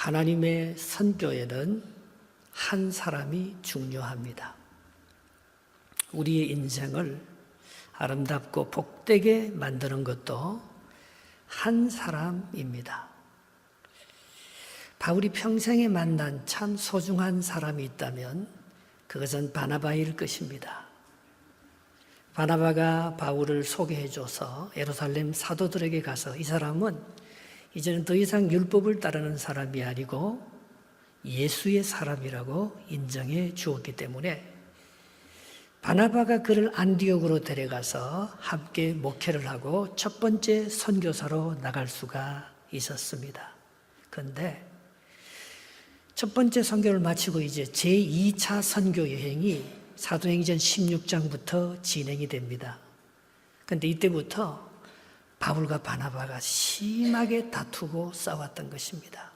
하나님의 선교에는 한 사람이 중요합니다. 우리의 인생을 아름답고 복되게 만드는 것도 한 사람입니다. 바울이 평생에 만난 참 소중한 사람이 있다면 그것은 바나바일 것입니다. 바나바가 바울을 소개해줘서 예루살렘 사도들에게 가서 이 사람은 이제는 더 이상 율법을 따르는 사람이 아니고 예수의 사람이라고 인정해 주었기 때문에 바나바가 그를 안디옥으로 데려가서 함께 목회를 하고 첫 번째 선교사로 나갈 수가 있었습니다. 그런데 첫 번째 선교를 마치고 이제 제2차 선교 여행이 사도행전 16장부터 진행이 됩니다. 그런데 이때부터 바울과 바나바가 심하게 다투고 싸웠던 것입니다.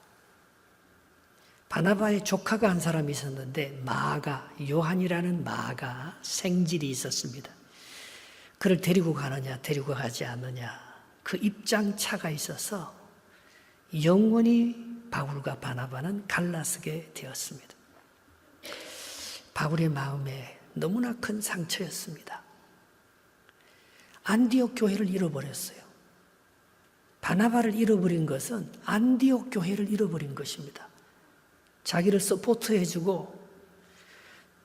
바나바의 조카가 한 사람이 있었는데 마가, 요한이라는 마가 생질이 있었습니다. 그를 데리고 가느냐 데리고 가지 않느냐 그 입장 차가 있어서 영원히 바울과 바나바는 갈라서게 되었습니다. 바울의 마음에 너무나 큰 상처였습니다. 안디옥 교회를 잃어버렸어요. 바나바를 잃어버린 것은 안디옥 교회를 잃어버린 것입니다. 자기를 서포트해주고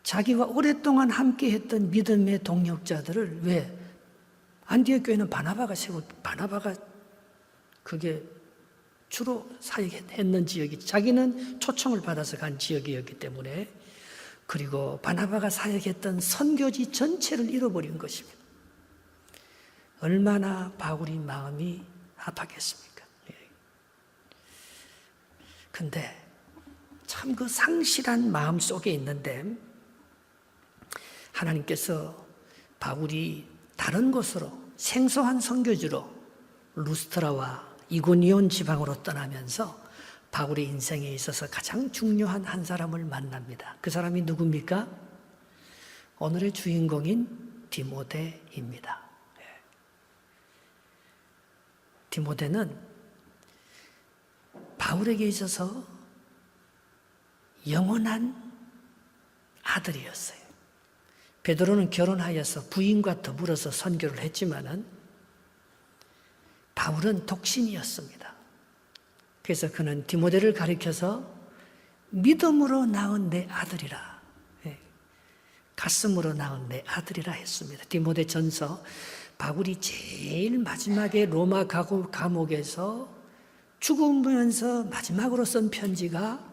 자기와 오랫동안 함께했던 믿음의 동력자들을 왜 안디옥 교회는 바나바가 세우고 바나바가 그게 주로 사역했는 지역이 자기는 초청을 받아서 간 지역이었기 때문에 그리고 바나바가 사역했던 선교지 전체를 잃어버린 것입니다. 얼마나 바울이 마음이 아팠겠습니까? 근데 참 그 상실한 마음 속에 있는데 하나님께서 바울이 다른 곳으로 생소한 선교지로 루스트라와 이고니온 지방으로 떠나면서 바울의 인생에 있어서 가장 중요한 한 사람을 만납니다. 그 사람이 누굽니까? 오늘의 주인공인 디모데입니다. 디모데는 바울에게 있어서 영원한 아들이었어요. 베드로는 결혼하여서 부인과 더불어서 선교를 했지만은 바울은 독신이었습니다. 그래서 그는 디모데를 가리켜서 믿음으로 낳은 내 아들이라, 가슴으로 낳은 내 아들이라 했습니다. 디모데 전서 바울이 제일 마지막에 로마 감옥에서 죽으면서 마지막으로 쓴 편지가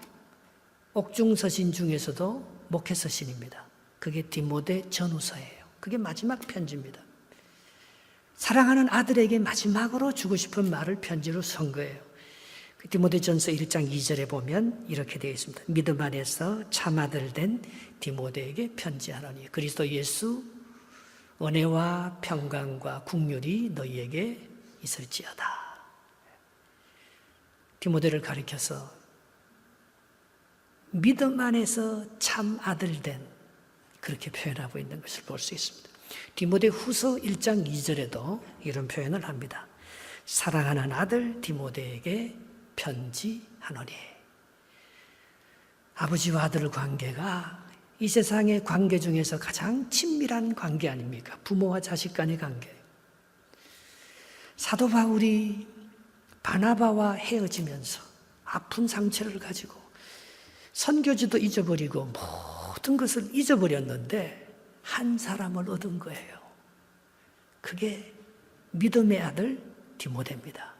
옥중서신 중에서도 목회서신입니다. 그게 디모데 전후서예요. 그게 마지막 편지입니다. 사랑하는 아들에게 마지막으로 주고 싶은 말을 편지로 쓴 거예요. 디모데전서 1장 2절에 보면 이렇게 되어 있습니다. 믿음 안에서 참아들 된 디모데에게 편지하노니 그리스도 예수 은혜와 평강과 긍휼이 너희에게 있을지어다. 디모데를 가리켜서 믿음 안에서 참 아들 된 그렇게 표현하고 있는 것을 볼 수 있습니다. 디모데 후서 1장 2절에도 이런 표현을 합니다. 사랑하는 아들 디모데에게 편지하노니. 아버지와 아들 관계가 이 세상의 관계 중에서 가장 친밀한 관계 아닙니까? 부모와 자식 간의 관계. 사도 바울이 바나바와 헤어지면서 아픈 상처를 가지고 선교지도 잊어버리고 모든 것을 잊어버렸는데 한 사람을 얻은 거예요. 그게 믿음의 아들 디모데입니다.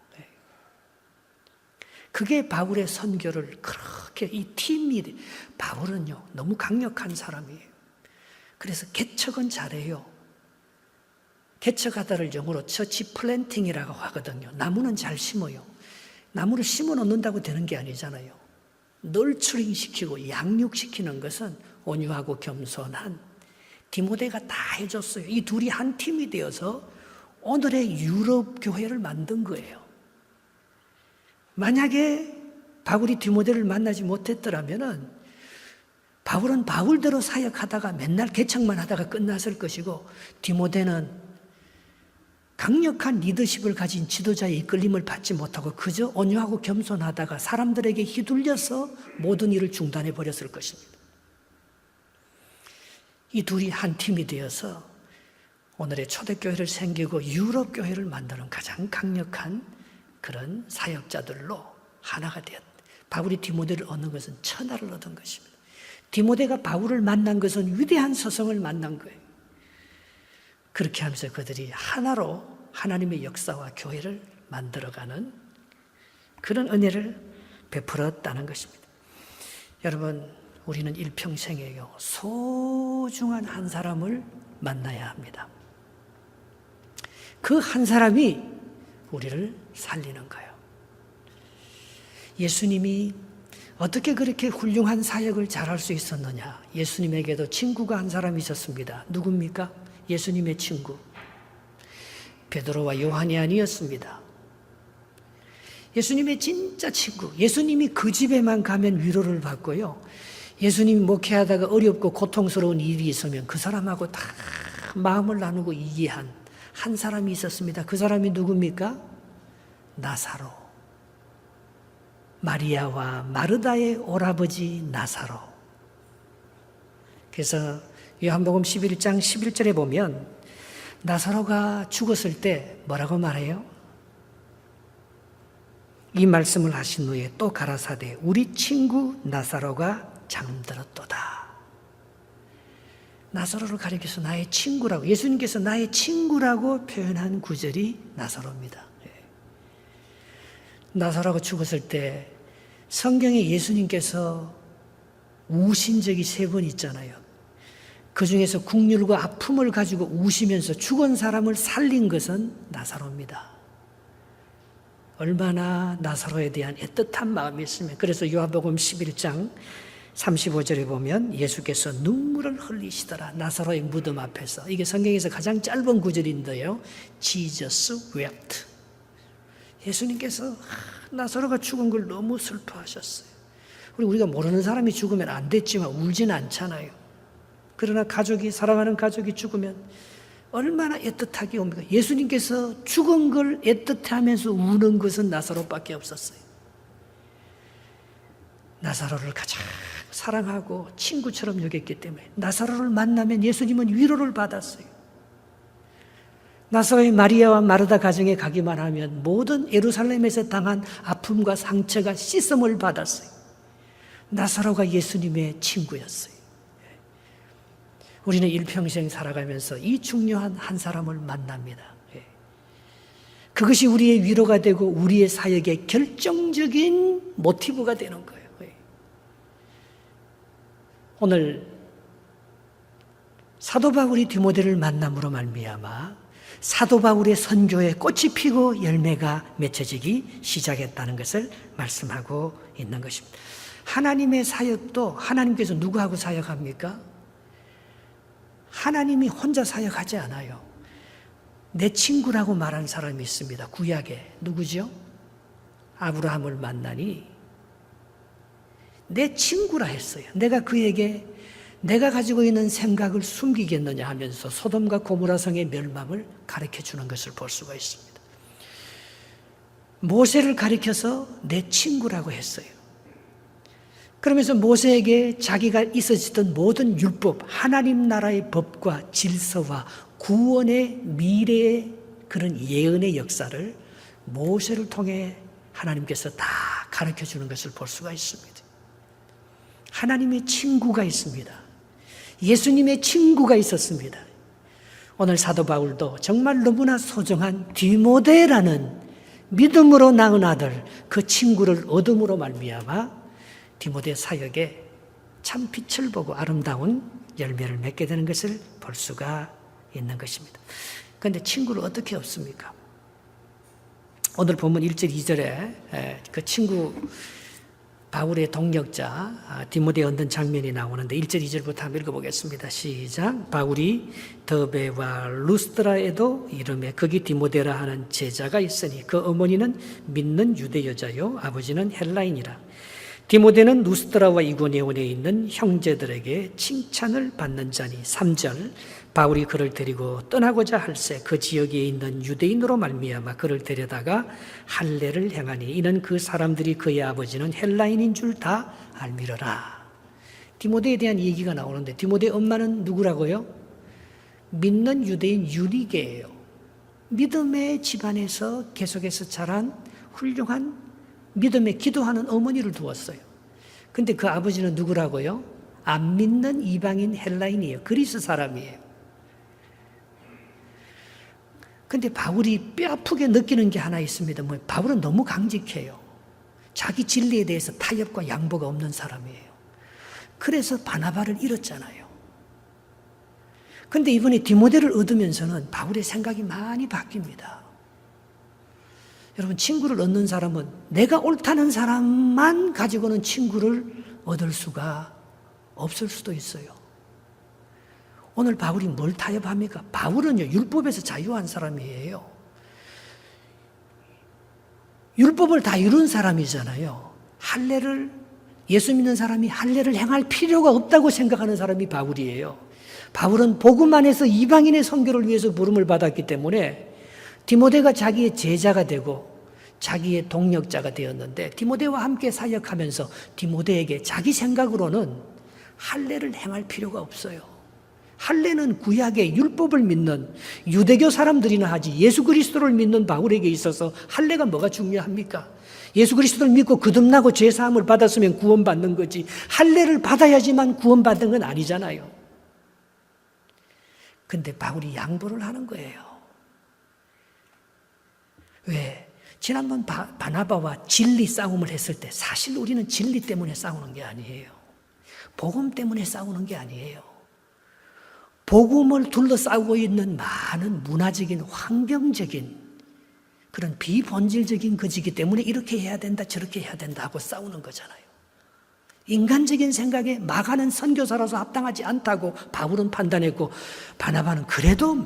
그게 바울의 선교를 그렇게 이 팀이 바울은요 너무 강력한 사람이에요. 그래서 개척은 잘해요. 개척하다를 영어로 처치 플랜팅이라고 하거든요. 나무는 잘 심어요. 나무를 심어 놓는다고 되는 게 아니잖아요. 널처링시키고 양육시키는 것은 온유하고 겸손한 디모데가 다 해줬어요. 이 둘이 한 팀이 되어서 오늘의 유럽 교회를 만든 거예요. 만약에 바울이 디모데를 만나지 못했더라면은 바울은 바울대로 사역하다가 맨날 개척만 하다가 끝났을 것이고 디모데는 강력한 리더십을 가진 지도자의 이끌림을 받지 못하고 그저 온유하고 겸손하다가 사람들에게 휘둘려서 모든 일을 중단해 버렸을 것입니다. 이 둘이 한 팀이 되어서 오늘의 초대교회를 생기고 유럽 교회를 만드는 가장 강력한 그런 사역자들로 하나가 되었다. 바울이 디모데를 얻는 것은 천하를 얻은 것입니다. 디모데가 바울을 만난 것은 위대한 서성을 만난 거예요. 그렇게 하면서 그들이 하나로 하나님의 역사와 교회를 만들어가는 그런 은혜를 베풀었다는 것입니다. 여러분, 우리는 일평생에요 소중한 한 사람을 만나야 합니다. 그 한 사람이 우리를 살리는 거예요. 예수님이 어떻게 그렇게 훌륭한 사역을 잘할 수 있었느냐? 예수님에게도 친구가 한 사람이 있었습니다. 누굽니까? 예수님의 친구. 베드로와 요한이 아니었습니다. 예수님의 진짜 친구. 예수님이 그 집에만 가면 위로를 받고요. 예수님이 목회하다가 어렵고 고통스러운 일이 있으면 그 사람하고 다 마음을 나누고 이해한 한 사람이 있었습니다. 그 사람이 누굽니까? 나사로. 마리아와 마르다의 오라버지 나사로. 그래서 요한복음 11장 11절에 보면 나사로가 죽었을 때 뭐라고 말해요? 이 말씀을 하신 후에 또 가라사대 우리 친구 나사로가 잠들었도다. 나사로를 가리켜서 나의 친구라고, 예수님께서 나의 친구라고 표현한 구절이 나사로입니다. 나사로가 죽었을 때 성경에 예수님께서 우신 적이 3번 있잖아요. 그 중에서 국률과 아픔을 가지고 우시면서 죽은 사람을 살린 것은 나사로입니다. 얼마나 나사로에 대한 애틋한 마음이 있으면, 그래서 요한복음 11장 35절에 보면 예수께서 눈물을 흘리시더라. 나사로의 무덤 앞에서. 이게 성경에서 가장 짧은 구절인데요. Jesus wept. 예수님께서 나사로가 죽은 걸 너무 슬퍼하셨어요. 우리가 모르는 사람이 죽으면 안 됐지만 울지는 않잖아요. 그러나 가족이, 사랑하는 가족이 죽으면 얼마나 애틋하게 옵니까? 예수님께서 죽은 걸 애틋하면서 우는 것은 나사로밖에 없었어요. 나사로를 가장 사랑하고 친구처럼 여겼기 때문에 나사로를 만나면 예수님은 위로를 받았어요. 나사로의 마리아와 마르다 가정에 가기만 하면 모든 예루살렘에서 당한 아픔과 상처가 씻음을 받았어요. 나사로가 예수님의 친구였어요. 우리는 일평생 살아가면서 이 중요한 한 사람을 만납니다. 그것이 우리의 위로가 되고 우리의 사역의 결정적인 모티브가 되는 거예요. 오늘 사도 바울이 디모데를 만남으로 말미암아 사도 바울의 선교에 꽃이 피고 열매가 맺혀지기 시작했다는 것을 말씀하고 있는 것입니다. 하나님의 사역도 하나님께서 누구하고 사역합니까? 하나님이 혼자 사역하지 않아요. 내 친구라고 말한 사람이 있습니다. 구약에. 누구죠? 아브라함을 만나니 내 친구라 했어요. 내가 그에게 내가 가지고 있는 생각을 숨기겠느냐 하면서 소돔과 고모라 성의 멸망을 가르쳐 주는 것을 볼 수가 있습니다. 모세를 가리켜서 내 친구라고 했어요. 그러면서 모세에게 자기가 있어지던 모든 율법, 하나님 나라의 법과 질서와 구원의 미래의 그런 예언의 역사를 모세를 통해 하나님께서 다 가르쳐 주는 것을 볼 수가 있습니다. 하나님의 친구가 있습니다. 예수님의 친구가 있었습니다. 오늘 사도 바울도 정말 너무나 소중한 디모데라는 믿음으로 낳은 아들, 그 친구를 얻음으로 말미암아 디모데 사역에 참 빛을 보고 아름다운 열매를 맺게 되는 것을 볼 수가 있는 것입니다. 그런데 친구를 어떻게 얻습니까? 오늘 본문 1절 2절에 그 친구 바울의 동력자 디모데 얻는 장면이 나오는데 1절 2절부터 한번 읽어보겠습니다. 시작. 바울이 더베와 루스드라에도 이름에 거기 디모데라 하는 제자가 있으니 그 어머니는 믿는 유대 여자요 아버지는 헬라인이라. 디모데는 루스드라와 이고니온에 있는 형제들에게 칭찬을 받는 자니 3절 바울이 그를 데리고 떠나고자 할새 그 지역에 있는 유대인으로 말미암아 그를 데려다가 할례를 행하니 이는 그 사람들이 그의 아버지는 헬라인인 줄 다 알미러라. 디모데에 대한 얘기가 나오는데 디모데 엄마는 누구라고요? 믿는 유대인 유니게예요. 믿음의 집안에서 계속해서 자란 훌륭한 믿음에 기도하는 어머니를 두었어요. 근데 그 아버지는 누구라고요? 안 믿는 이방인 헬라인이에요. 그리스 사람이에요. 근데 바울이 뼈아프게 느끼는 게 하나 있습니다. 바울은 너무 강직해요. 자기 진리에 대해서 타협과 양보가 없는 사람이에요. 그래서 바나바를 잃었잖아요. 근데 이번에 디모데를 얻으면서는 바울의 생각이 많이 바뀝니다. 여러분, 친구를 얻는 사람은 내가 옳다는 사람만 가지고는 친구를 얻을 수가 없을 수도 있어요. 오늘 바울이 뭘 타협합니까? 바울은요, 율법에서 자유한 사람이에요. 율법을 다 이룬 사람이잖아요. 할례를, 예수 믿는 사람이 할례를 행할 필요가 없다고 생각하는 사람이 바울이에요. 바울은 복음 안에서 이방인의 선교를 위해서 부름을 받았기 때문에 디모데가 자기의 제자가 되고 자기의 동력자가 되었는데 디모데와 함께 사역하면서 디모데에게 자기 생각으로는 할례를 행할 필요가 없어요. 할례는 구약의 율법을 믿는 유대교 사람들이나 하지 예수 그리스도를 믿는 바울에게 있어서 할례가 뭐가 중요합니까? 예수 그리스도를 믿고 거듭나고 죄 사함을 받았으면 구원받는 거지 할례를 받아야지만 구원받는 건 아니잖아요. 근데 바울이 양보를 하는 거예요. 왜? 지난번 바나바와 진리 싸움을 했을 때 사실 우리는 진리 때문에 싸우는 게 아니에요. 복음 때문에 싸우는 게 아니에요. 복음을 둘러싸고 있는 많은 문화적인 환경적인 그런 비본질적인 것이기 때문에 이렇게 해야 된다 저렇게 해야 된다 하고 싸우는 거잖아요. 인간적인 생각에 마가는 선교사로서 합당하지 않다고 바울은 판단했고 바나바는 그래도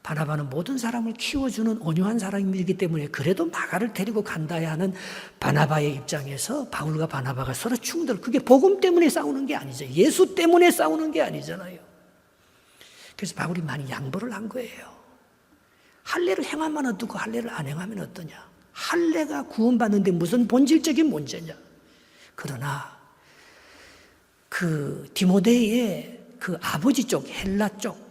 바나바는 모든 사람을 키워주는 온유한 사람이기 때문에 그래도 마가를 데리고 간다야 하는 바나바의 입장에서 바울과 바나바가 서로 그게 복음 때문에 싸우는 게 아니죠. 예수 때문에 싸우는 게 아니잖아요. 그래서 바울이 많이 양보를 한 거예요. 할례를 행하면 어떻고 할례를 안 행하면 어떠냐. 할례가 구원받는데 무슨 본질적인 문제냐. 그러나 그 디모데의 그 아버지 쪽 헬라 쪽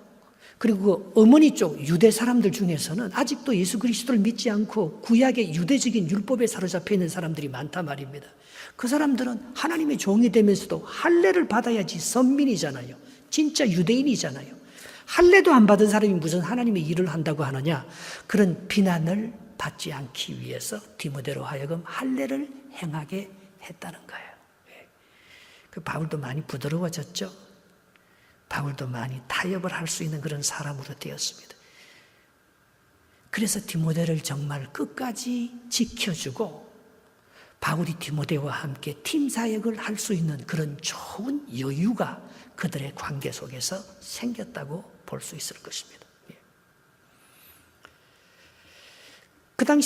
그리고 그 어머니 쪽 유대 사람들 중에서는 아직도 예수 그리스도를 믿지 않고 구약의 유대적인 율법에 사로잡혀 있는 사람들이 많단 말입니다. 그 사람들은 하나님의 종이 되면서도 할례를 받아야지 선민이잖아요. 진짜 유대인이잖아요. 할례도 안 받은 사람이 무슨 하나님의 일을 한다고 하느냐. 그런 비난을 받지 않기 위해서 디모데로 하여금 할례를 행하게 했다는 거예요. 그 바울도 많이 부드러워졌죠. 바울도 많이 타협을 할 수 있는 그런 사람으로 되었습니다. 그래서 디모데를 정말 끝까지 지켜주고 바울이 디모데와 함께 팀 사역을 할 수 있는 그런 좋은 여유가 그들의 관계 속에서 생겼다고 볼 수 있을 것입니다.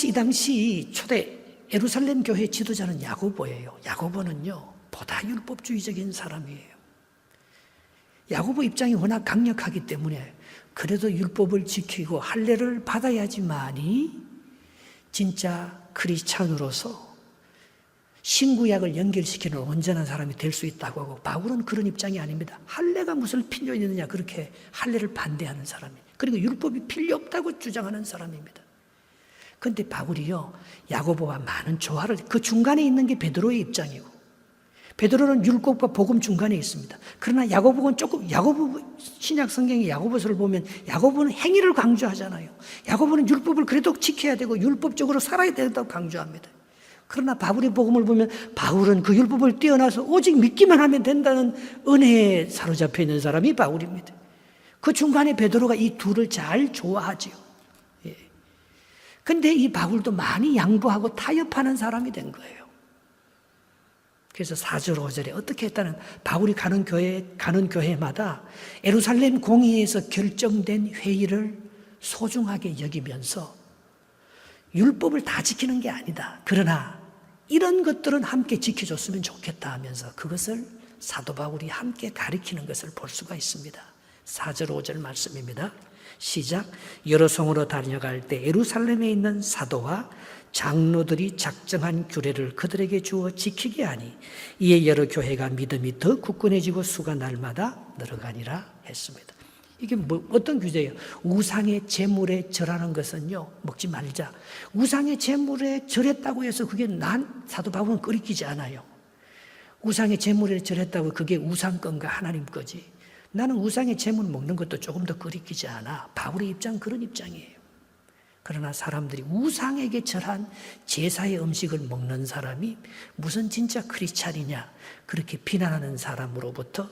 이 당시 초대 예루살렘 교회 지도자는 야고보예요. 야고보는요, 보다 율법주의적인 사람이에요. 야고보 입장이 워낙 강력하기 때문에 그래도 율법을 지키고 할례를 받아야지만이 진짜 크리스찬으로서 신구약을 연결시키는 온전한 사람이 될 수 있다고 하고 바울은 그런 입장이 아닙니다. 할례가 무슨 필요 있느냐 그렇게 할례를 반대하는 사람이에요. 그리고 율법이 필요 없다고 주장하는 사람입니다. 그런데 바울이요 야고보와 많은 조화를 그 중간에 있는 게 베드로의 입장이고 베드로는 율법과 복음 중간에 있습니다. 그러나 야고보는 야고보 신약 성경의 야고보서를 보면 야고보는 행위를 강조하잖아요. 야고보는 율법을 그래도 지켜야 되고 율법적으로 살아야 된다고 강조합니다. 그러나 바울의 복음을 보면 바울은 그 율법을 뛰어나서 오직 믿기만 하면 된다는 은혜에 사로잡혀 있는 사람이 바울입니다. 그 중간에 베드로가 이 둘을 잘 조화하지요. 그런데 이 바울도 많이 양보하고 타협하는 사람이 된 거예요. 그래서 4절 5절에 어떻게 했다는 바울이 가는 교회마다 예루살렘 공의회에서 결정된 회의를 소중하게 여기면서 율법을 다 지키는 게 아니다. 그러나 이런 것들은 함께 지켜줬으면 좋겠다 하면서 그것을 사도 바울이 함께 가리키는 것을 볼 수가 있습니다. 4절 5절 말씀입니다. 시작. 여러 성으로 다녀갈 때 예루살렘에 있는 사도와 장로들이 작정한 규례를 그들에게 주어 지키게 하니 이에 여러 교회가 믿음이 더 굳건해지고 수가 날마다 늘어가니라 했습니다. 이게 어떤 규제예요? 우상의 제물에 절하는 것은요, 먹지 말자. 우상의 제물에 절했다고 해서 그게 사도 바울은 끓이키지 않아요. 우상의 제물에 절했다고 그게 우상 건가 하나님 거지. 나는 우상의 제물 먹는 것도 조금 더 끓이키지 않아. 바울의 입장 그런 입장이에요. 그러나 사람들이 우상에게 절한 제사의 음식을 먹는 사람이 무슨 진짜 크리스찬이냐 그렇게 비난하는 사람으로부터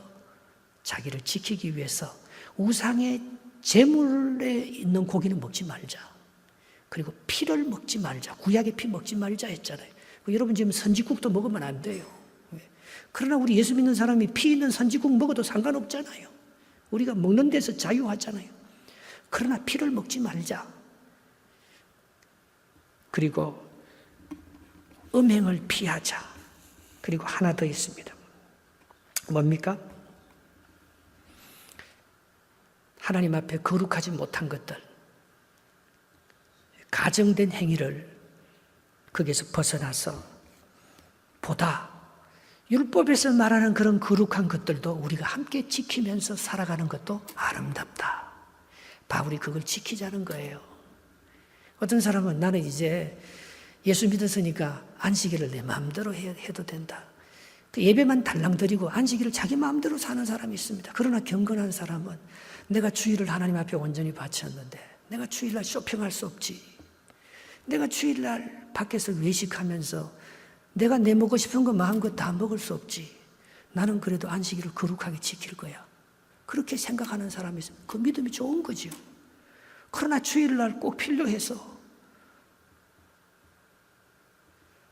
자기를 지키기 위해서 우상의 제물에 있는 고기는 먹지 말자. 그리고 피를 먹지 말자. 구약의 피 먹지 말자 했잖아요. 여러분 지금 선지국도 먹으면 안 돼요. 그러나 우리 예수 믿는 사람이 피 있는 선지국 먹어도 상관없잖아요. 우리가 먹는 데서 자유하잖아요. 그러나 피를 먹지 말자. 그리고 음행을 피하자. 그리고 하나 더 있습니다. 뭡니까? 하나님 앞에 거룩하지 못한 것들, 가정된 행위를 거기에서 벗어나서 보다 율법에서 말하는 그런 거룩한 것들도 우리가 함께 지키면서 살아가는 것도 아름답다. 바울이 그걸 지키자는 거예요. 어떤 사람은 나는 이제 예수 믿었으니까 안식일을 내 마음대로 해도 된다. 그 예배만 달랑 드리고 안식일을 자기 마음대로 사는 사람이 있습니다. 그러나 경건한 사람은 내가 주일을 하나님 앞에 온전히 바쳤는데 내가 주일날 쇼핑할 수 없지. 내가 주일날 밖에서 외식하면서 내가 내 먹고 싶은 거 마음껏 다 먹을 수 없지. 나는 그래도 안식일을 거룩하게 지킬 거야. 그렇게 생각하는 사람이 있으면 그 믿음이 좋은 거죠. 그러나 주일날 꼭 필요해서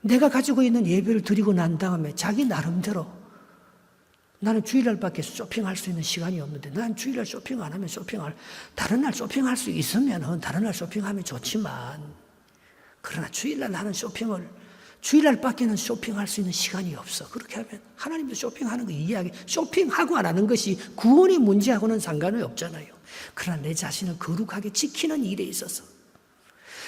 내가 가지고 있는 예배를 드리고 난 다음에 자기 나름대로 나는 주일날밖에 쇼핑할 수 있는 시간이 없는데 난 주일날 쇼핑 안 하면 다른 날 쇼핑할 수 있으면 다른 날 쇼핑하면 좋지만 그러나 주일날 나는 주일날밖에는 쇼핑할 수 있는 시간이 없어. 그렇게 하면 하나님도 쇼핑하는 거 이해하게 쇼핑하고 안 하는 것이 구원의 문제하고는 상관이 없잖아요. 그러나 내 자신을 거룩하게 지키는 일에 있어서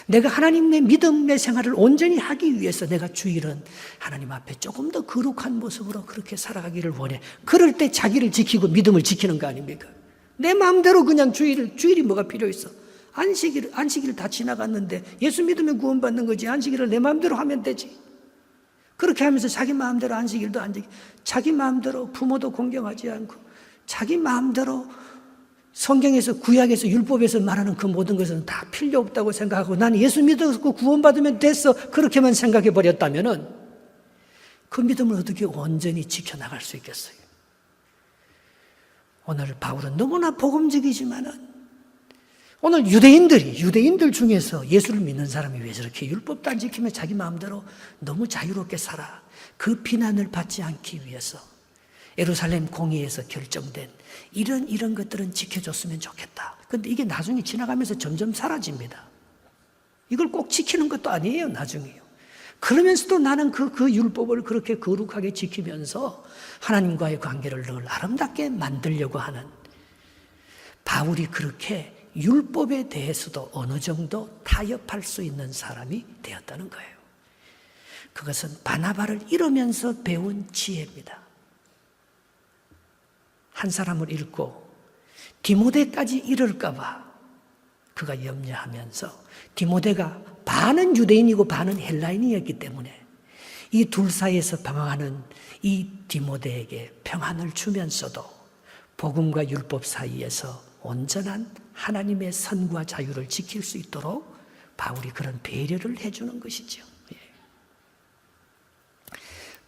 내가 하나님의 믿음의 생활을 온전히 하기 위해서 내가 주일은 하나님 앞에 조금 더 거룩한 모습으로 그렇게 살아가기를 원해. 그럴 때 자기를 지키고 믿음을 지키는 거 아닙니까? 내 마음대로 그냥 주일이 뭐가 필요 있어? 안식일 다 지나갔는데 예수 믿으면 구원받는 거지. 안식일을 내 마음대로 하면 되지. 그렇게 하면서 자기 마음대로 안식일도 안 지키고 자기 마음대로 부모도 공경하지 않고 자기 마음대로 성경에서 구약에서 율법에서 말하는 그 모든 것은 다 필요 없다고 생각하고 나는 예수 믿었고 구원받으면 됐어. 그렇게만 생각해 버렸다면은 그 믿음을 어떻게 온전히 지켜나갈 수 있겠어요? 오늘 바울은 너무나 복음적이지만은 오늘 유대인들 중에서 예수를 믿는 사람이 왜 저렇게 율법도 안 지키며 자기 마음대로 너무 자유롭게 살아? 그 비난을 받지 않기 위해서 예루살렘 공의에서 결정된 이런 것들은 지켜줬으면 좋겠다. 그런데 이게 나중에 지나가면서 점점 사라집니다. 이걸 꼭 지키는 것도 아니에요, 나중에요. 그러면서도 나는 그 율법을 그렇게 거룩하게 지키면서 하나님과의 관계를 늘 아름답게 만들려고 하는 바울이 그렇게 율법에 대해서도 어느 정도 타협할 수 있는 사람이 되었다는 거예요. 그것은 바나바를 잃으면서 배운 지혜입니다. 한 사람을 잃고 디모데까지 잃을까 봐 그가 염려하면서 디모데가 반은 유대인이고 반은 헬라인이었기 때문에 이 둘 사이에서 방황하는 이 디모데에게 평안을 주면서도 복음과 율법 사이에서 온전한 하나님의 선과 자유를 지킬 수 있도록 바울이 그런 배려를 해주는 것이죠.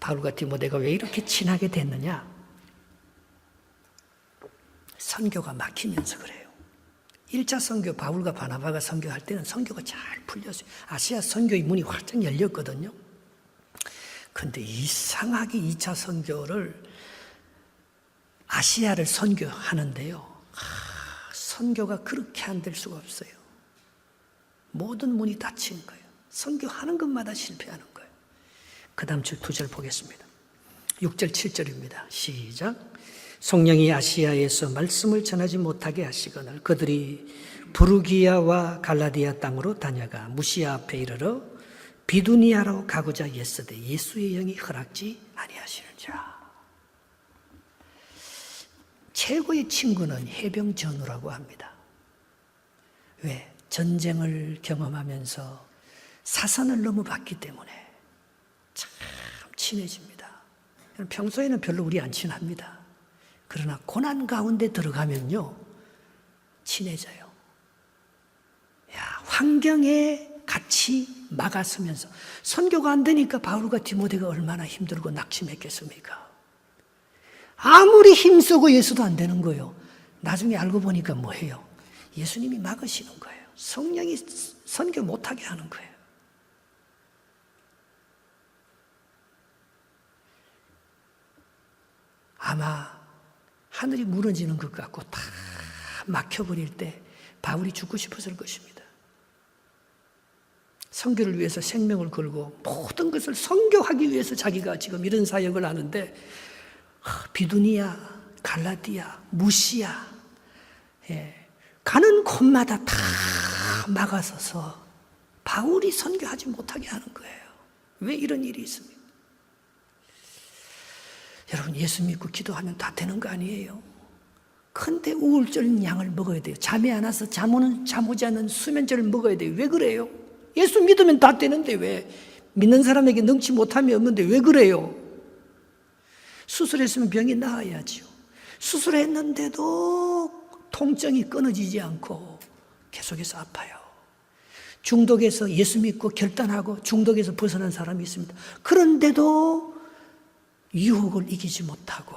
바울과 디모데가 왜 이렇게 친하게 됐느냐? 선교가 막히면서 그래요. 1차 선교, 바울과 바나바가 선교할 때는 선교가 잘 풀렸어요. 아시아 선교의 문이 활짝 열렸거든요. 그런데 이상하게 2차 선교를 아시아를 선교하는데요. 선교가 그렇게 안 될 수가 없어요. 모든 문이 닫힌 거예요. 선교하는 것마다 실패하는 거예요. 그 다음 주 2절 보겠습니다. 6절 7절입니다. 시작. 성령이 아시아에서 말씀을 전하지 못하게 하시거늘 그들이 부르기아와 갈라디아 땅으로 다녀가 무시아 앞에 이르러 비두니아로 가고자 애쓰되 예수의 영이 허락지 아니하시는지라. 최고의 친구는 해병 전우라고 합니다. 왜? 전쟁을 경험하면서 사선을 넘어봤기 때문에 참 친해집니다. 평소에는 별로 우리 안 친합니다. 그러나 고난 가운데 들어가면요 친해져요. 환경에 같이 막아서면서 선교가 안 되니까 바울과 디모데가 얼마나 힘들고 낙심했겠습니까? 아무리 힘쓰고 예수도 안 되는 거예요. 나중에 알고 보니까 뭐예요? 예수님이 막으시는 거예요. 성령이 선교 못하게 하는 거예요. 아마 하늘이 무너지는 것 같고 다 막혀버릴 때 바울이 죽고 싶었을 것입니다. 선교를 위해서 생명을 걸고 모든 것을 선교하기 위해서 자기가 지금 이런 사역을 하는데 비두니아, 갈라디아, 무시아 가는 곳마다 다 막아서서 바울이 선교하지 못하게 하는 거예요. 왜 이런 일이 있습니까? 여러분 예수 믿고 기도하면 다 되는 거 아니에요? 근데 우울증 약을 먹어야 돼요. 잠이 안 와서 잠 오지 않는 수면제를 먹어야 돼요. 왜 그래요? 예수 믿으면 다 되는데 왜? 믿는 사람에게 능치 못함이 없는데 왜 그래요? 수술했으면 병이 나아야죠. 수술했는데도 통증이 끊어지지 않고 계속해서 아파요. 중독에서 예수 믿고 결단하고 중독에서 벗어난 사람이 있습니다. 그런데도 유혹을 이기지 못하고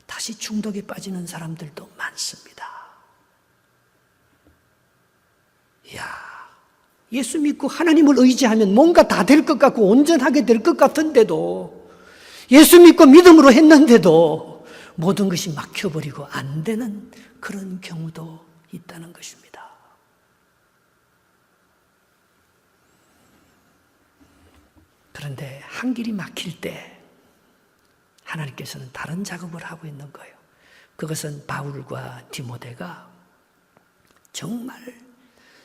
다시 중독에 빠지는 사람들도 많습니다. 예수 믿고 하나님을 의지하면 뭔가 다 될 것 같고 온전하게 될 것 같은데도 예수 믿고 믿음으로 했는데도 모든 것이 막혀버리고 안 되는 그런 경우도 있다는 것입니다. 그런데 한 길이 막힐 때 하나님께서는 다른 작업을 하고 있는 거예요. 그것은 바울과 디모데가 정말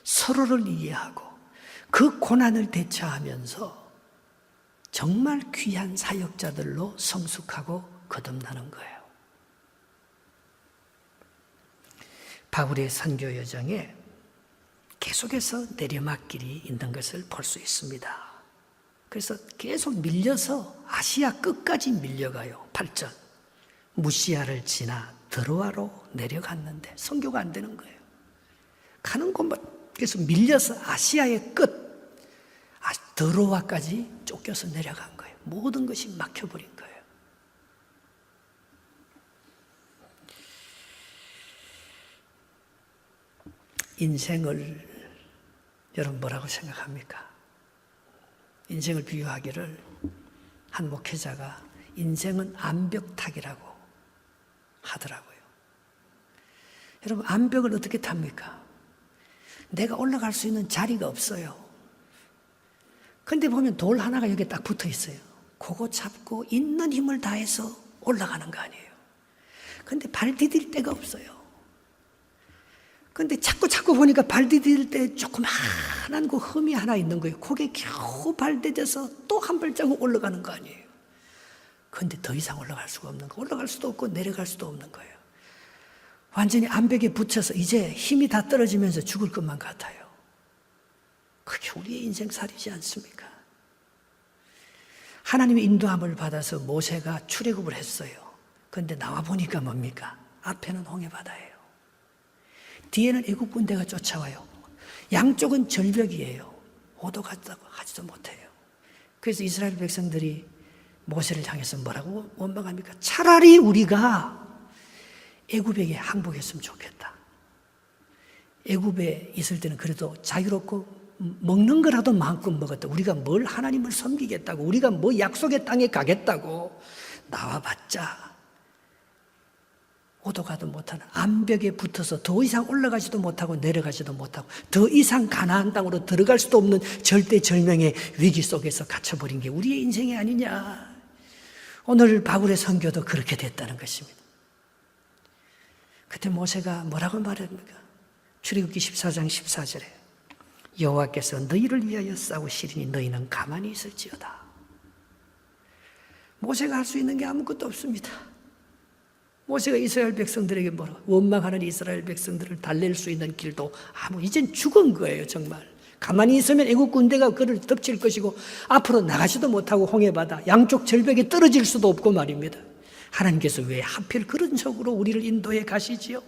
서로를 이해하고 그 고난을 대처하면서 정말 귀한 사역자들로 성숙하고 거듭나는 거예요. 바울의 선교 여정에 계속해서 내리막길이 있는 것을 볼 수 있습니다. 그래서 계속 밀려서 아시아 끝까지 밀려가요. 8절. 무시아를 지나 드로아로 내려갔는데 선교가 안 되는 거예요. 가는 곳마다 계속 밀려서 아시아의 끝, 드로아까지 쫓겨서 내려간 거예요. 모든 것이 막혀버린 거예요. 인생을 여러분 뭐라고 생각합니까? 인생을 비유하기를 한 목회자가 인생은 암벽타기라고 하더라고요. 여러분 암벽을 어떻게 탑니까? 내가 올라갈 수 있는 자리가 없어요. 근데 보면 돌 하나가 여기 딱 붙어 있어요. 그거 잡고 있는 힘을 다해서 올라가는 거 아니에요. 근데 발 디딜 데가 없어요. 근데 자꾸 보니까 발 디딜 때 조그만한 그 흠이 하나 있는 거예요. 거기에 겨우 발 디뎌서 또 한 발자국 올라가는 거 아니에요. 근데 더 이상 올라갈 수가 없는 거. 올라갈 수도 없고 내려갈 수도 없는 거예요. 완전히 암벽에 붙여서 이제 힘이 다 떨어지면서 죽을 것만 같아요. 그게 우리의 인생살이지 않습니까? 하나님의 인도함을 받아서 모세가 출애굽을 했어요. 그런데 나와 보니까 뭡니까? 앞에는 홍해바다예요. 뒤에는 애국 군대가 쫓아와요. 양쪽은 절벽이에요. 오도 갔다고 하지도 못해요. 그래서 이스라엘 백성들이 모세를 향해서 뭐라고 원망합니까? 차라리 우리가 애굽에게 항복했으면 좋겠다. 애굽에 있을 때는 그래도 자유롭고 먹는 거라도 마음껏 먹었다. 우리가 뭘 하나님을 섬기겠다고, 우리가 뭐 약속의 땅에 가겠다고 나와봤자 오도 가도 못하는 암벽에 붙어서 더 이상 올라가지도 못하고 내려가지도 못하고 더 이상 가나안 땅으로 들어갈 수도 없는 절대절명의 위기 속에서 갇혀버린 게 우리의 인생이 아니냐. 오늘 바울의 선교도 그렇게 됐다는 것입니다. 그때 모세가 뭐라고 말합니까? 출애굽기 14장 14절에 여호와께서 너희를 위하여 싸우시리니 너희는 가만히 있을지어다. 모세가 할 수 있는 게 아무것도 없습니다. 모세가 이스라엘 백성들에게 뭐라고, 원망하는 이스라엘 백성들을 달랠 수 있는 길도 이젠 죽은 거예요. 정말 가만히 있으면 애국 군대가 그를 덮칠 것이고 앞으로 나가지도 못하고 홍해바다 양쪽 절벽에 떨어질 수도 없고 말입니다. 하나님께서 왜 하필 그런 속으로 우리를 인도해 가시지요?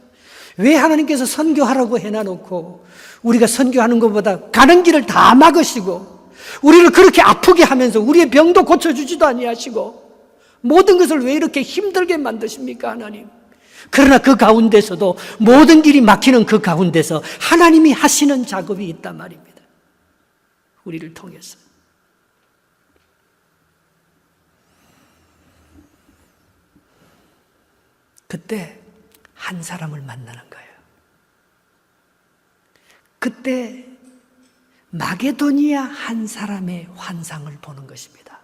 왜 하나님께서 선교하라고 해놔놓고 우리가 선교하는 것보다 가는 길을 다 막으시고 우리를 그렇게 아프게 하면서 우리의 병도 고쳐주지도 아니하시고 모든 것을 왜 이렇게 힘들게 만드십니까, 하나님? 그러나 그 가운데서도 모든 길이 막히는 그 가운데서 하나님이 하시는 작업이 있단 말입니다. 우리를 통해서. 그때 한 사람을 만나는 거예요. 그때 마게도니아 한 사람의 환상을 보는 것입니다.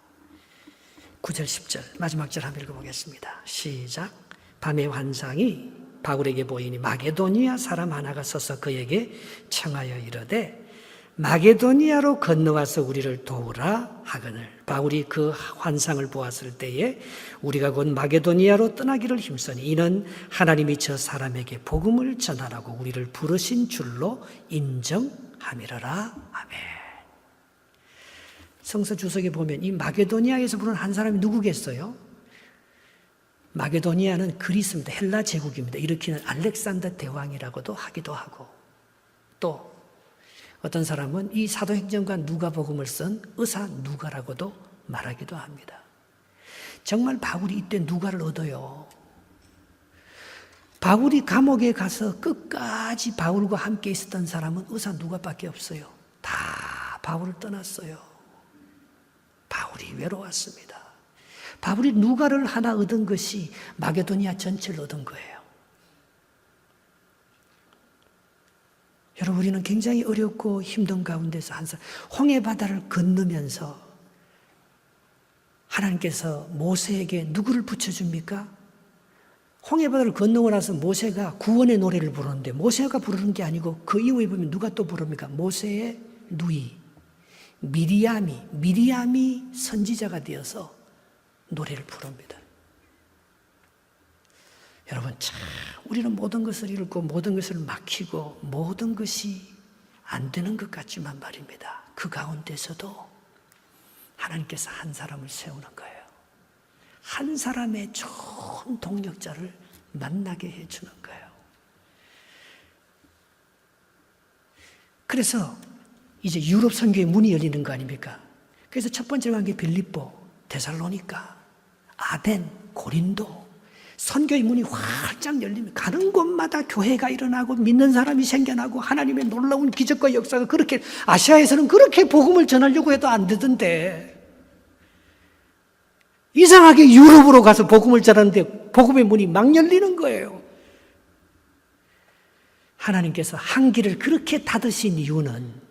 9절 10절 마지막 절 한번 읽어보겠습니다. 시작. 밤의 환상이 바울에게 보이니 마게도니아 사람 하나가 서서 그에게 청하여 이르되 마게도니아로 건너와서 우리를 도우라 하거늘. 바울이 그 환상을 보았을 때에 우리가 곧 마게도니아로 떠나기를 힘쓰니 이는 하나님이 저 사람에게 복음을 전하라고 우리를 부르신 줄로 인정함이러라. 아멘. 성서 주석에 보면 이 마게도니아에서 부른 한 사람이 누구겠어요? 마게도니아는 그리스입니다. 헬라 제국입니다. 일으키는 알렉산더 대왕이라고도 하기도 하고, 또 어떤 사람은 이 사도행전과 누가복음을 쓴 의사 누가라고도 말하기도 합니다. 정말 바울이 이때 누가를 얻어요. 바울이 감옥에 가서 끝까지 바울과 함께 있었던 사람은 의사 누가밖에 없어요. 다 바울을 떠났어요. 바울이 외로웠습니다. 바울이 누가를 하나 얻은 것이 마게도니아 전체를 얻은 거예요. 여러분, 우리는 굉장히 어렵고 힘든 가운데서 항상 홍해바다를 건너면서 하나님께서 모세에게 누구를 붙여줍니까? 홍해바다를 건너고 나서 모세가 구원의 노래를 부르는데 모세가 부르는 게 아니고 그 이후에 보면 누가 또 부릅니까? 모세의 누이 미리암이 선지자가 되어서 노래를 부릅니다. 여러분, 참 우리는 모든 것을 잃고 모든 것을 막히고 모든 것이 안 되는 것 같지만 말입니다. 그 가운데서도 하나님께서 한 사람을 세우는 거예요. 한 사람의 좋은 동력자를 만나게 해주는 거예요. 그래서 이제 유럽 선교의 문이 열리는 거 아닙니까? 그래서 첫 번째 간 게 빌립보, 데살로니가, 아덴, 고린도, 선교의 문이 활짝 열리면 가는 곳마다 교회가 일어나고 믿는 사람이 생겨나고 하나님의 놀라운 기적과 역사가 그렇게, 아시아에서는 그렇게 복음을 전하려고 해도 안 되던데 이상하게 유럽으로 가서 복음을 전하는데 복음의 문이 막 열리는 거예요. 하나님께서 한 길을 그렇게 닫으신 이유는,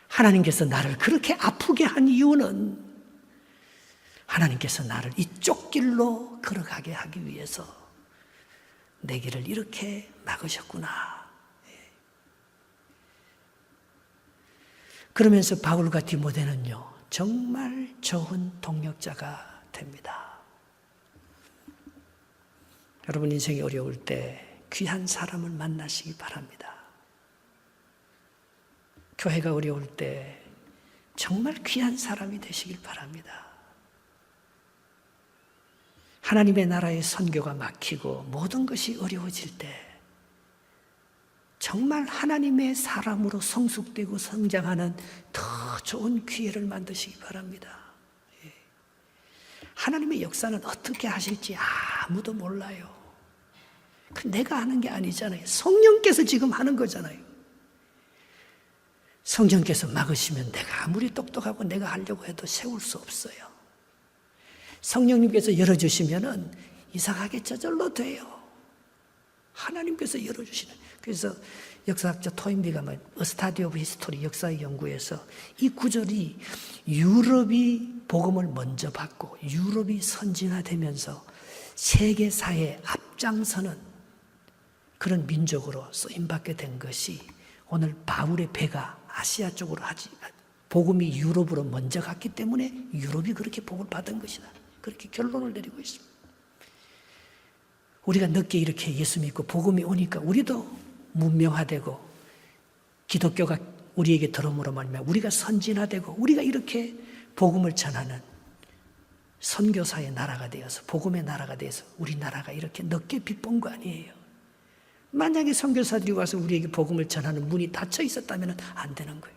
하나님께서 나를 그렇게 아프게 한 이유는 하나님께서 나를 이쪽 길로 걸어가게 하기 위해서 내 길을 이렇게 막으셨구나. 그러면서 바울과 디모데는요, 정말 좋은 동력자가 됩니다. 여러분, 인생이 어려울 때 귀한 사람을 만나시기 바랍니다. 교회가 어려울 때 정말 귀한 사람이 되시길 바랍니다. 하나님의 나라의 선교가 막히고 모든 것이 어려워질 때 정말 하나님의 사람으로 성숙되고 성장하는 더 좋은 기회를 만드시기 바랍니다. 하나님의 역사는 어떻게 하실지 아무도 몰라요. 내가 하는 게 아니잖아요. 성령께서 지금 하는 거잖아요. 성령께서 막으시면 내가 아무리 똑똑하고 내가 하려고 해도 세울 수 없어요. 성령님께서 열어주시면은 이상하게 저절로 돼요. 하나님께서 열어주시는. 그래서 역사학자 토인비가 A Study of History, 역사의 연구에서 이 구절이 유럽이 복음을 먼저 받고 유럽이 선진화되면서 세계사에 앞장서는 그런 민족으로 쓰임받게 된 것이 오늘 바울의 배가 아시아 쪽으로 복음이 유럽으로 먼저 갔기 때문에 유럽이 그렇게 복을 받은 것이다. 그렇게 결론을 내리고 있습니다. 우리가 늦게 이렇게 예수 믿고 복음이 오니까 우리도 문명화되고 기독교가 우리에게 들어옴으로 말미암아 우리가 선진화되고 우리가 이렇게 복음을 전하는 선교사의 나라가 되어서 복음의 나라가 되어서 우리나라가 이렇게 늦게 빛본 거 아니에요. 만약에 선교사들이 와서 우리에게 복음을 전하는 문이 닫혀 있었다면 안 되는 거예요.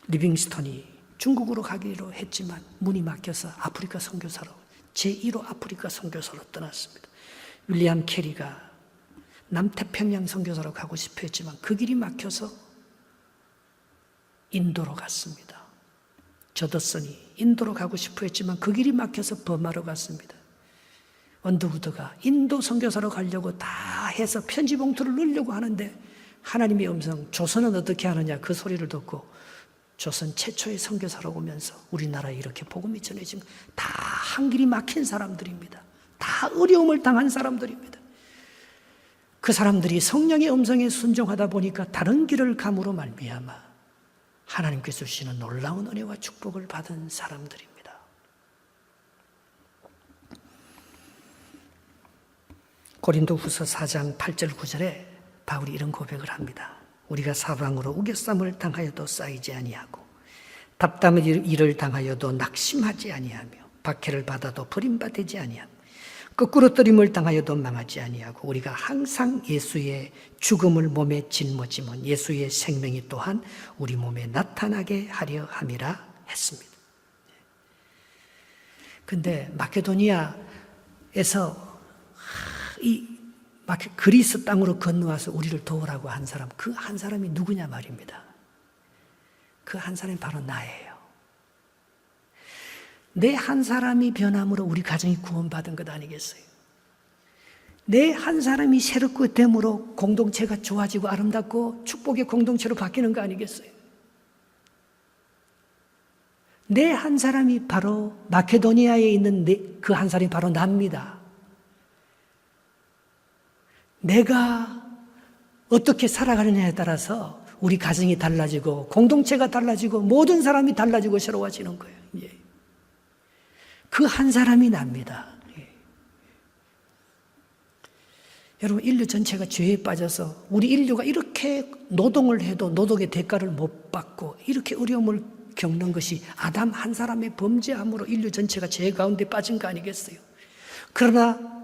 리빙스턴이 중국으로 가기로 했지만 문이 막혀서 아프리카 선교사로 제1호 아프리카 선교사로 떠났습니다. 윌리엄 캐리가 남태평양 선교사로 가고 싶어 했지만 그 길이 막혀서 인도로 갔습니다. 저더슨이 인도로 가고 싶어 했지만 그 길이 막혀서 버마로 갔습니다. 언더우드가 인도 선교사로 가려고 다 해서 편지 봉투를 넣으려고 하는데 하나님의 음성, 조선은 어떻게 하느냐 그 소리를 듣고 조선 최초의 선교사로 오면서 우리나라에 이렇게 복음이 전해진 다 한 길이 막힌 사람들입니다. 다 어려움을 당한 사람들입니다. 그 사람들이 성령의 음성에 순종하다 보니까 다른 길을 감으로 말미암아 하나님께서 주시는 놀라운 은혜와 축복을 받은 사람들입니다. 고린도후서 4장 8절 9절에 바울이 이런 고백을 합니다. 우리가 사방으로 우겨쌈을 당하여도 쌓이지 아니하고 답답한 일을 당하여도 낙심하지 아니하며 박해를 받아도 버림받지 아니하며 거꾸로 뜨림을 당하여도 망하지 아니하고 우리가 항상 예수의 죽음을 몸에 짊어지면 예수의 생명이 또한 우리 몸에 나타나게 하려 함이라 했습니다. 근데 마케도니아에서 그리스 땅으로 건너와서 우리를 도우라고 한 사람, 그 한 사람이 누구냐 말입니다. 그 한 사람이 바로 나예요. 내 한 사람이 변함으로 우리 가정이 구원받은 것 아니겠어요? 내 한 사람이 새롭게 됨으로 공동체가 좋아지고 아름답고 축복의 공동체로 바뀌는 거 아니겠어요? 내 한 사람이 바로 마케도니아에 있는 그 한 사람이 바로 납니다. 내가 어떻게 살아가느냐에 따라서 우리 가정이 달라지고 공동체가 달라지고 모든 사람이 달라지고 새로워지는 거예요. 예. 그 한 사람이 납니다. 예. 여러분 인류 전체가 죄에 빠져서 우리 인류가 이렇게 노동을 해도 노동의 대가를 못 받고 이렇게 어려움을 겪는 것이 아담 한 사람의 범죄함으로 인류 전체가 죄 가운데 빠진 거 아니겠어요? 그러나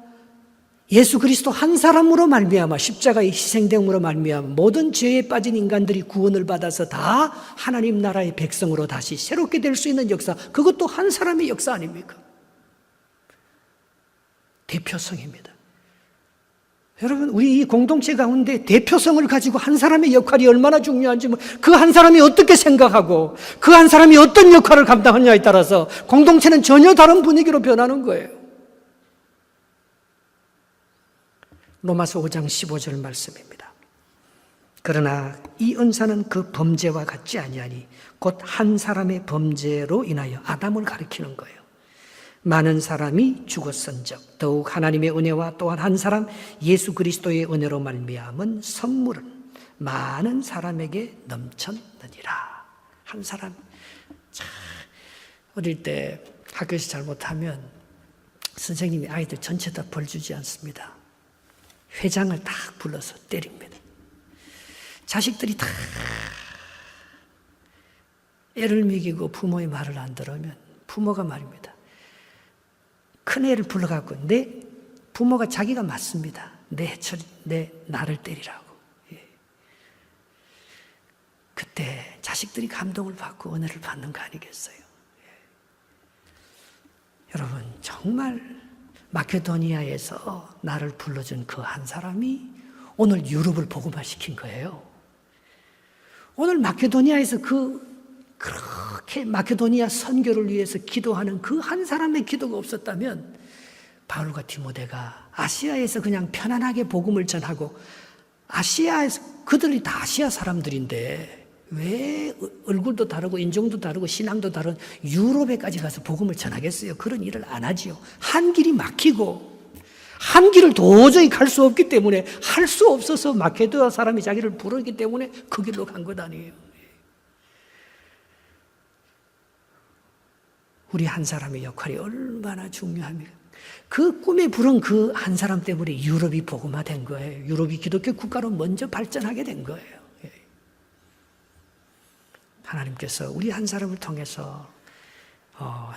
예수 그리스도 한 사람으로 말미암아 십자가의 희생됨으로 말미암아 모든 죄에 빠진 인간들이 구원을 받아서 다 하나님 나라의 백성으로 다시 새롭게 될 수 있는 역사, 그것도 한 사람의 역사 아닙니까? 대표성입니다. 여러분 우리 이 공동체 가운데 대표성을 가지고 한 사람의 역할이 얼마나 중요한지 그 한 사람이 어떻게 생각하고 그 한 사람이 어떤 역할을 감당하느냐에 따라서 공동체는 전혀 다른 분위기로 변하는 거예요. 로마서 5장 15절 말씀입니다. 그러나 이 은사는 그 범죄와 같지 아니하니 곧 한 사람의 범죄로 인하여 아담을 가리키는 거예요. 많은 사람이 죽었은즉 더욱 하나님의 은혜와 또한 한 사람 예수 그리스도의 은혜로 말미암은 선물은 많은 사람에게 넘쳤느니라. 한 사람. 어릴 때 학교에서 잘못하면 선생님이 아이들 전체 다 벌 주지 않습니다. 회장을 딱 불러서 때립니다. 자식들이 다 애를 먹이고 부모의 말을 안 들으면 부모가 말입니다. 큰애를 불러갖고 내 부모가 자기가 맞습니다. 내 나를 때리라고. 예. 그때 자식들이 감동을 받고 은혜를 받는 거 아니겠어요? 예. 여러분 정말 마케도니아에서 나를 불러준 그 한 사람이 오늘 유럽을 복음화시킨 거예요. 오늘 마케도니아에서 그렇게 마케도니아 선교를 위해서 기도하는 그 한 사람의 기도가 없었다면 바울과 디모데가 아시아에서 그냥 편안하게 복음을 전하고 아시아에서 그들이 다 아시아 사람들인데 왜 얼굴도 다르고 인종도 다르고 신앙도 다른 유럽에까지 가서 복음을 전하겠어요? 그런 일을 안 하지요. 한 길이 막히고 한 길을 도저히 갈 수 없기 때문에 할 수 없어서 마케도아 사람이 자기를 부르기 때문에 그 길로 간 것 아니에요. 우리 한 사람의 역할이 얼마나 중요합니까? 그 꿈에 부른 그 한 사람 때문에 유럽이 복음화된 거예요. 유럽이 기독교 국가로 먼저 발전하게 된 거예요. 하나님께서 우리 한 사람을 통해서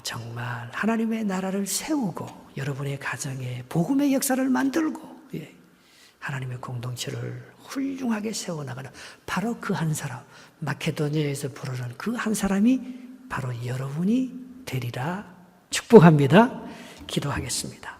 정말 하나님의 나라를 세우고 여러분의 가정에 복음의 역사를 만들고 하나님의 공동체를 훌륭하게 세워나가는 바로 그 한 사람, 마케도니아에서 부르는 그 한 사람이 바로 여러분이 되리라 축복합니다. 기도하겠습니다.